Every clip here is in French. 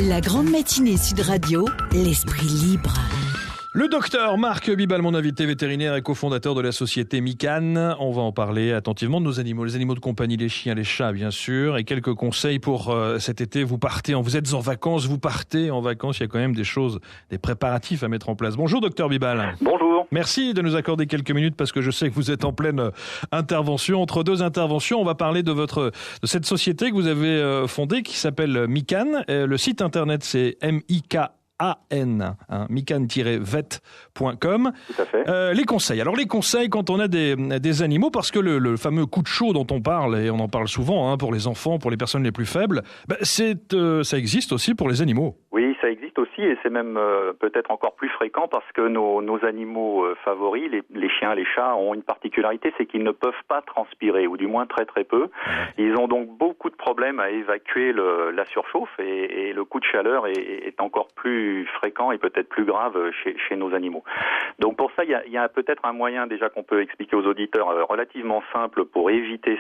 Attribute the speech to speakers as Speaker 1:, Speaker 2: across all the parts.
Speaker 1: La grande matinée Sud Radio, l'esprit libre.
Speaker 2: Le docteur Marc Bibal, mon invité vétérinaire et cofondateur de la société Mikan. On va en parler attentivement de nos animaux, les animaux de compagnie, les chiens, les chats bien sûr, et quelques conseils pour cet été. Vous êtes en vacances, vous partez en vacances, il y a quand même des choses, des préparatifs à mettre en place. Bonjour docteur Bibal.
Speaker 3: Bonjour.
Speaker 2: Merci de nous accorder quelques minutes parce que je sais que vous êtes en pleine intervention. Entre deux interventions, on va parler de cette société que vous avez fondée qui s'appelle Mikan. Le site internet c'est MIKAN, mikan-vet.com.
Speaker 3: Tout à fait.
Speaker 2: Les conseils. Alors les conseils quand on a des animaux, parce que le fameux coup de chaud dont on parle, et on en parle souvent pour les enfants, pour les personnes les plus faibles, ça existe aussi pour les animaux.
Speaker 3: Oui, ça existe aussi et c'est même peut-être encore plus fréquent parce que nos animaux favoris, les chiens, les chats, ont une particularité, c'est qu'ils ne peuvent pas transpirer, ou du moins très très peu. Ils ont donc beaucoup de problèmes à évacuer la surchauffe et le coup de chaleur est encore plus fréquent et peut-être plus grave chez nos animaux. Donc pour ça, il y a peut-être un moyen déjà qu'on peut expliquer aux auditeurs relativement simple pour éviter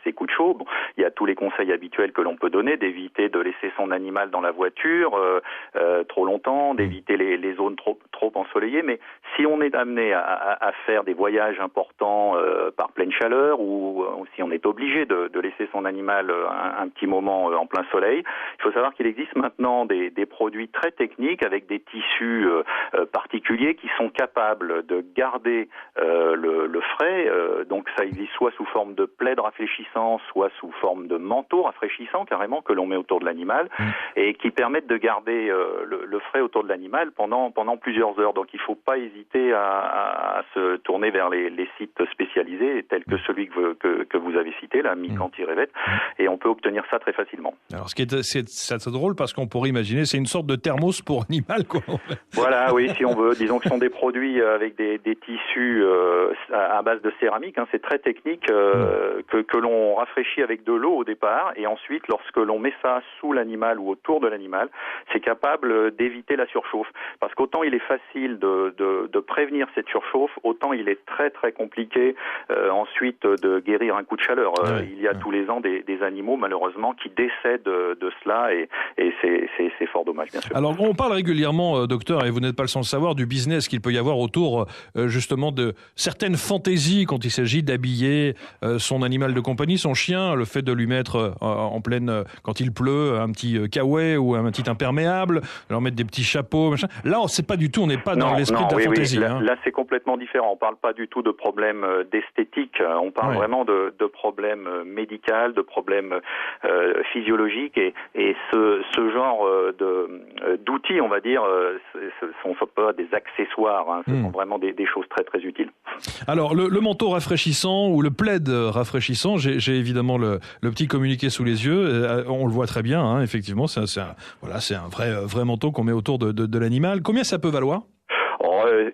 Speaker 3: ces coups de chaud. Bon, il y a tous les conseils habituels que l'on peut donner, d'éviter de laisser son animal dans la voiture trop longtemps, d'éviter les zones trop ensoleillées, mais si on est amené à faire des voyages importants par pleine chaleur ou si on est obligé de laisser son animal un petit moment en plein soleil, il faut savoir qu'il existe maintenant des produits très techniques avec des tissus particuliers qui sont capables de garder le frais, donc ça existe soit sous forme de plaid rafraîchissant, soit sous forme de manteau rafraîchissant carrément que l'on met autour de l'animal et qui permettent de garder le frais autour de l'animal pendant plusieurs heures. Donc il ne faut pas hésiter à se tourner vers les sites spécialisés tels que celui que vous avez cité, la Mikan-Vet, et on peut obtenir ça très facilement.
Speaker 2: Alors c'est drôle parce qu'on pourrait imaginer c'est une sorte de thermos pour animal, quoi.
Speaker 3: Voilà, oui, si on veut. Disons que ce sont des produits avec des tissus à base de céramique. C'est très technique que l'on rafraîchit avec de l'eau au départ et ensuite lorsque l'on met ça sous l'animal ou autour de l'animal, c'est capable d'éviter la surchauffe. Parce qu'autant il est facile de prévenir cette surchauffe, autant il est très très compliqué ensuite de guérir un coup de chaleur. Il y a tous les ans des animaux malheureusement qui décèdent de cela et c'est fort dommage bien sûr.
Speaker 2: Alors on parle régulièrement, docteur, et vous n'êtes pas le sans le savoir, du business qu'il peut y avoir autour justement de certaines fantaisies quand il s'agit d'habiller son animal de compagnie, son chien, le fait de lui mettre en pleine, quand il pleut, un petit kawaii ou un petit imperméable, leur mettre des petits chapeaux, machin. Là, on n'est pas dans l'esprit de la fantaisie.
Speaker 3: Oui. Là, c'est complètement différent. On parle pas du tout de problèmes d'esthétique. On parle vraiment de problèmes médicaux, de problèmes physiologiques et ce genre d'outils, on va dire, ce sont pas des accessoires. Ce sont vraiment des choses très très utiles.
Speaker 2: Alors, le manteau rafraîchissant ou le plaid rafraîchissant, j'ai évidemment le petit communiqué sous les yeux. On le voit très bien, effectivement. C'est un vrai manteau qu'on met autour de l'animal. Combien ça peut valoir ?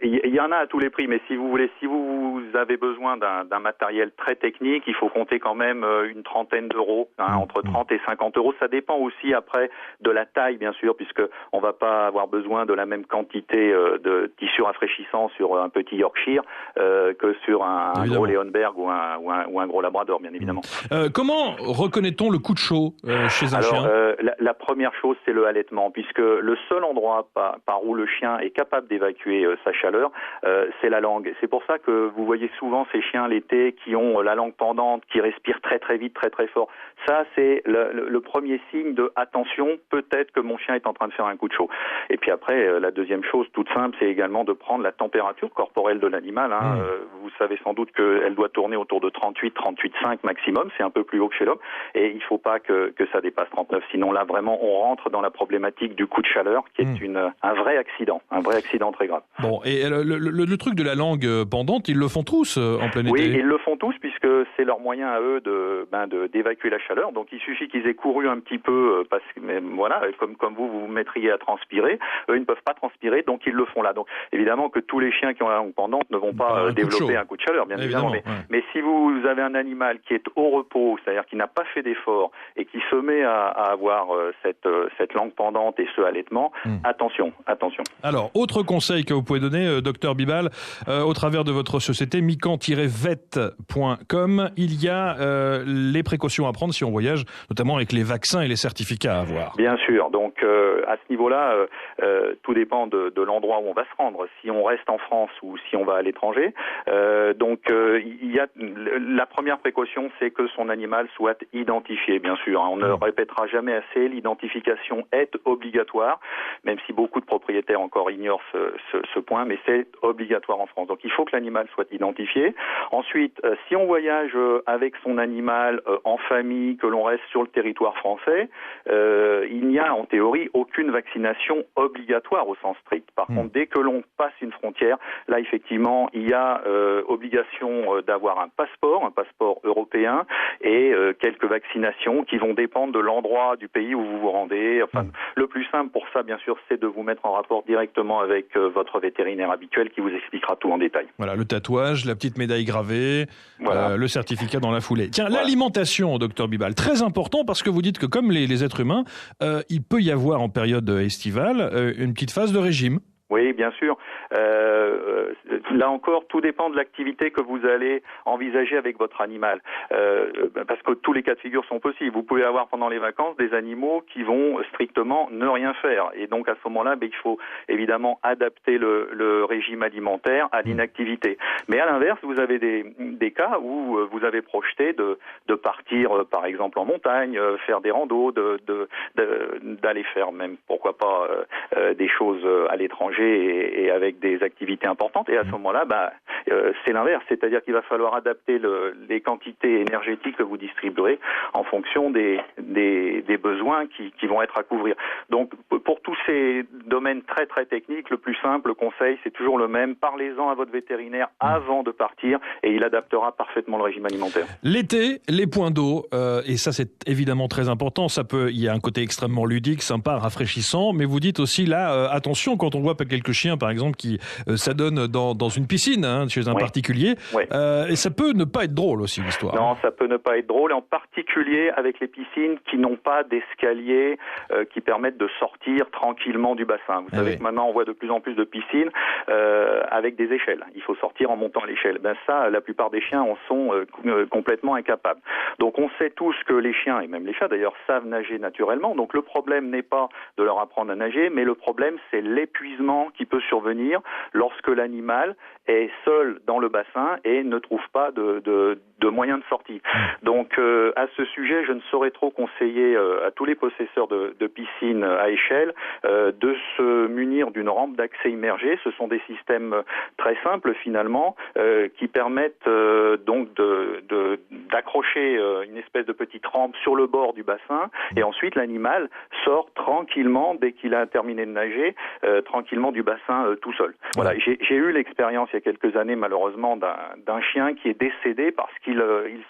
Speaker 3: Il y en a à tous les prix, mais si vous avez besoin d'un matériel très technique, il faut compter quand même une trentaine d'euros, entre 30 et 50 euros. Ça dépend aussi après de la taille, bien sûr, puisque on va pas avoir besoin de la même quantité de tissu rafraîchissant sur un petit Yorkshire que sur un gros Leonberg ou un gros Labrador, bien évidemment.
Speaker 2: Comment reconnaît-on le coup de chaud chez un chien ?
Speaker 3: La première chose, c'est le halètement, puisque le seul endroit par où le chien est capable d'évacuer sa chaleur, c'est la langue. C'est pour ça que vous voyez souvent ces chiens l'été qui ont la langue pendante, qui respirent très très vite, très très fort. Ça, c'est le premier signe de attention, peut-être que mon chien est en train de faire un coup de chaud. Et puis après, la deuxième chose toute simple, c'est également de prendre la température corporelle de l'animal. Vous savez sans doute qu'elle doit tourner autour de 38,5 maximum, c'est un peu plus haut que chez l'homme, et il ne faut pas que ça dépasse 39, sinon là vraiment on rentre dans la problématique du coup de chaleur qui est un vrai accident très grave.
Speaker 2: Bon, et le truc de la langue pendante, ils le font tous en plein été.
Speaker 3: Oui, ils le font tous puisque c'est leur moyen à eux d'évacuer la chaleur. Donc il suffit qu'ils aient couru un petit peu, comme vous mettriez à transpirer. Eux, ils ne peuvent pas transpirer, donc ils le font là. Donc évidemment que tous les chiens qui ont la langue pendante ne vont pas développer un coup de chaleur, bien évidemment. Mais si vous avez un animal qui est au repos, c'est-à-dire qui n'a pas fait d'effort et qui se met à avoir cette langue pendante et ce halètement, attention.
Speaker 2: Alors, autre conseil que vous pouvez donner, docteur Bibal, au travers de votre société mican-vet.com, il y a les précautions à prendre si on voyage, notamment avec les vaccins et les certificats à avoir.
Speaker 3: Bien sûr, donc à ce niveau-là, tout dépend de l'endroit où on va se rendre, si on reste en France ou si on va à l'étranger. Il y a la première précaution, c'est que son animal soit identifié, bien sûr. On ne répétera jamais assez, l'identification est obligatoire, même si beaucoup de propriétaires encore ignorent ce point, mais c'est obligatoire en France. Donc il faut que l'animal soit identifié. Ensuite, si on voyage avec son animal en famille, que l'on reste sur le territoire français, il n'y a en théorie aucune vaccination obligatoire au sens strict. Par contre, dès que l'on passe une frontière, là effectivement, il y a obligation d'avoir un passeport européen et quelques vaccinations qui vont dépendre de l'endroit du pays où vous vous rendez. Enfin, le plus simple pour ça, bien sûr, c'est de vous mettre en rapport directement avec votre vétérinaire habituel qui vous expliquera tout en détail.
Speaker 2: Voilà, le tatouage, la petite médaille gravée, voilà. Le certificat dans la foulée. Tiens, voilà. L'alimentation, docteur Bibal, très important parce que vous dites que comme les êtres humains, il peut y avoir en période estivale une petite phase de régime.
Speaker 3: Oui, bien sûr. Là encore, tout dépend de l'activité que vous allez envisager avec votre animal. Parce que tous les cas de figure sont possibles. Vous pouvez avoir pendant les vacances des animaux qui vont strictement ne rien faire. Et donc à ce moment-là, il faut évidemment adapter le régime alimentaire à l'inactivité. Mais à l'inverse, vous avez des cas où vous avez projeté de partir, par exemple, en montagne, faire des randos, d'aller faire même, pourquoi pas, des choses à l'étranger et avec des activités importantes. Et à ce moment-là, c'est l'inverse, c'est-à-dire qu'il va falloir adapter les quantités énergétiques que vous distribuerez en fonction des besoins qui vont être à couvrir. Donc, pour tous ces domaines très très techniques, le plus simple conseil, c'est toujours le même. Parlez-en à votre vétérinaire avant de partir et il adaptera parfaitement le régime alimentaire.
Speaker 2: L'été, les points d'eau, et ça c'est évidemment très important. Il y a un côté extrêmement ludique, sympa, rafraîchissant, mais vous dites aussi là, attention quand on voit quelques chiens, par exemple, qui s'adonnent dans une piscine, chez un particulier. Oui. Et ça peut ne pas être drôle aussi, l'histoire.
Speaker 3: Non, ça peut ne pas être drôle, et en particulier avec les piscines qui n'ont pas d'escalier qui permettent de sortir tranquillement du bassin. Vous savez que maintenant, on voit de plus en plus de piscines avec des échelles. Il faut sortir en montant l'échelle. Ça, la plupart des chiens en sont complètement incapables. Donc, on sait tous que les chiens, et même les chats d'ailleurs, savent nager naturellement. Donc, le problème n'est pas de leur apprendre à nager, mais le problème, c'est l'épuisement qui peut survenir lorsque l'animal est seul dans le bassin et ne trouve pas de moyens de sortie. Donc, à ce sujet, je ne saurais trop conseiller à tous les possesseurs de piscines à échelle de se munir d'une rampe d'accès immergée. Ce sont des systèmes très simples, finalement, qui permettent donc d'accrocher une espèce de petite rampe sur le bord du bassin, et ensuite l'animal sort tranquillement, dès qu'il a terminé de nager, tranquillement du bassin tout seul. Voilà, j'ai eu l'expérience il y a quelques années, malheureusement, d'un chien qui est décédé parce qu'il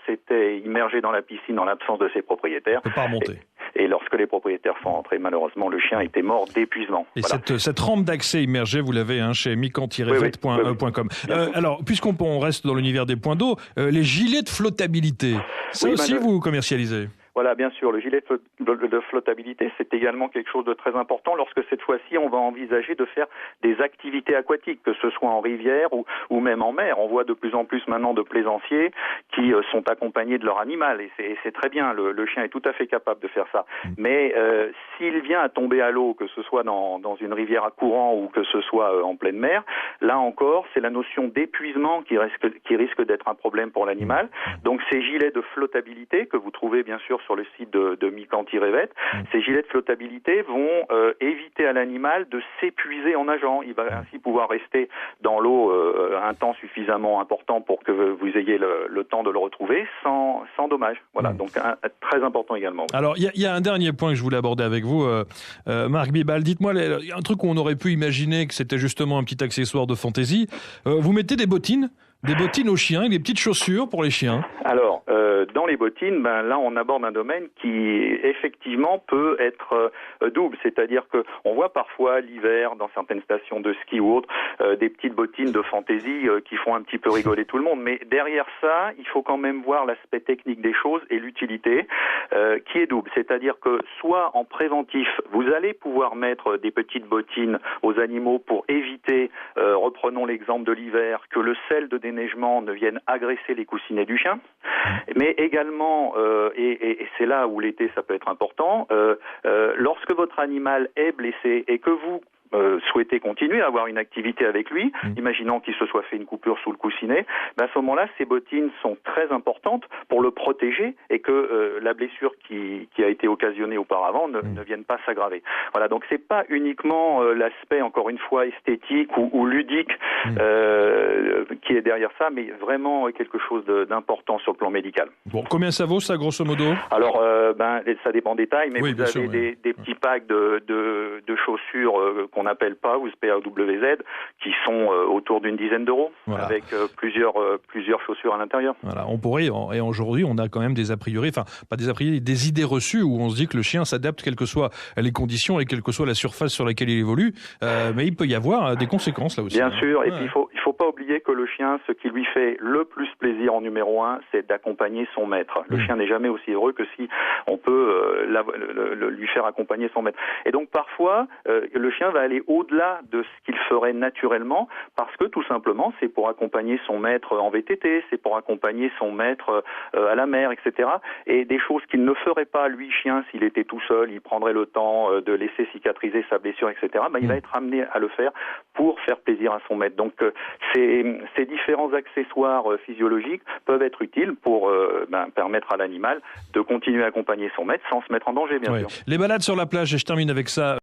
Speaker 3: s'était immergé dans la piscine en l'absence de ses propriétaires.
Speaker 2: Il ne peut pas remonter.
Speaker 3: Et lorsque les propriétaires sont rentrés, malheureusement, le chien était mort d'épuisement.
Speaker 2: Et voilà. cette rampe d'accès immergée, vous l'avez chez mican-vet.com. Alors, puisqu'on reste dans l'univers des points d'eau, les gilets de flottabilité, ça aussi vous commercialisez?
Speaker 3: Voilà, bien sûr, le gilet de flottabilité, c'est également quelque chose de très important lorsque cette fois-ci, on va envisager de faire des activités aquatiques, que ce soit en rivière ou même en mer. On voit de plus en plus maintenant de plaisanciers qui sont accompagnés de leur animal, et c'est très bien, le chien est tout à fait capable de faire ça. Mais s'il vient à tomber à l'eau, que ce soit dans une rivière à courant ou que ce soit en pleine mer, là encore, c'est la notion d'épuisement qui risque d'être un problème pour l'animal. Donc ces gilets de flottabilité, que vous trouvez bien sûr sur le site de Mican-Vet, ces gilets de flottabilité vont éviter à l'animal de s'épuiser en nageant. Il va ainsi pouvoir rester dans l'eau un temps suffisamment important pour que vous ayez le temps de le retrouver sans dommage. Voilà, donc très important également. Oui.
Speaker 2: Alors, il y a un dernier point que je voulais aborder avec vous, Marc Bibal. Dites-moi, il y a un truc où on aurait pu imaginer que c'était justement un petit accessoire de fantaisie. Vous mettez des bottines aux chiens, des petites chaussures pour les chiens.
Speaker 3: Alors, dans les bottines, là, on aborde un domaine qui, effectivement, peut être double. C'est-à-dire que on voit parfois l'hiver, dans certaines stations de ski ou autres, des petites bottines de fantaisie qui font un petit peu rigoler tout le monde. Mais derrière ça, il faut quand même voir l'aspect technique des choses et l'utilité qui est double. C'est-à-dire que soit en préventif, vous allez pouvoir mettre des petites bottines aux animaux pour éviter, reprenons l'exemple de l'hiver, que le sel de déneigement ne vienne agresser les coussinets du chien. Mais également, et c'est là où l'été ça peut être important, lorsque votre animal est blessé et que vous souhaitez continuer à avoir une activité avec lui, imaginons qu'il se soit fait une coupure sous le coussinet, à ce moment-là, ces bottines sont très importantes pour le protéger et que la blessure qui a été occasionnée auparavant ne vienne pas s'aggraver. Voilà, donc c'est pas uniquement l'aspect, encore une fois, esthétique ou ludique qui est derrière ça, mais vraiment quelque chose d'important sur le plan médical.
Speaker 2: Bon, combien ça vaut ça, grosso modo?
Speaker 3: Alors, ça dépend des tailles, mais vous avez des petits packs de chaussures qu'on appelle PAWZ, PAWZ, qui sont autour d'une dizaine d'euros, voilà, avec plusieurs chaussures à l'intérieur.
Speaker 2: Voilà, on pourrait, et aujourd'hui, on a quand même des a priori, enfin, pas des a priori, des idées reçues où on se dit que le chien s'adapte quelles que soient les conditions et quelle que soit la surface sur laquelle il évolue, mais il peut y avoir des conséquences là aussi.
Speaker 3: Bien sûr, et puis il faut pas oublier que le chien, ce qui lui fait le plus plaisir en numéro 1, c'est d'accompagner son maître. Le chien n'est jamais aussi heureux que si on peut lui faire accompagner son maître. Et donc parfois, le chien va aller au-delà de ce qu'il ferait naturellement, parce que tout simplement, c'est pour accompagner son maître en VTT, c'est pour accompagner son maître à la mer, etc. Et des choses qu'il ne ferait pas, lui, chien, s'il était tout seul, il prendrait le temps de laisser cicatriser sa blessure, etc. Il va être amené à le faire pour faire plaisir à son maître. Donc ces différents accessoires physiologiques peuvent être utiles pour permettre à l'animal de continuer à accompagner son maître sans se mettre en danger, bien sûr.
Speaker 2: Les balades sur la plage, et je termine avec ça.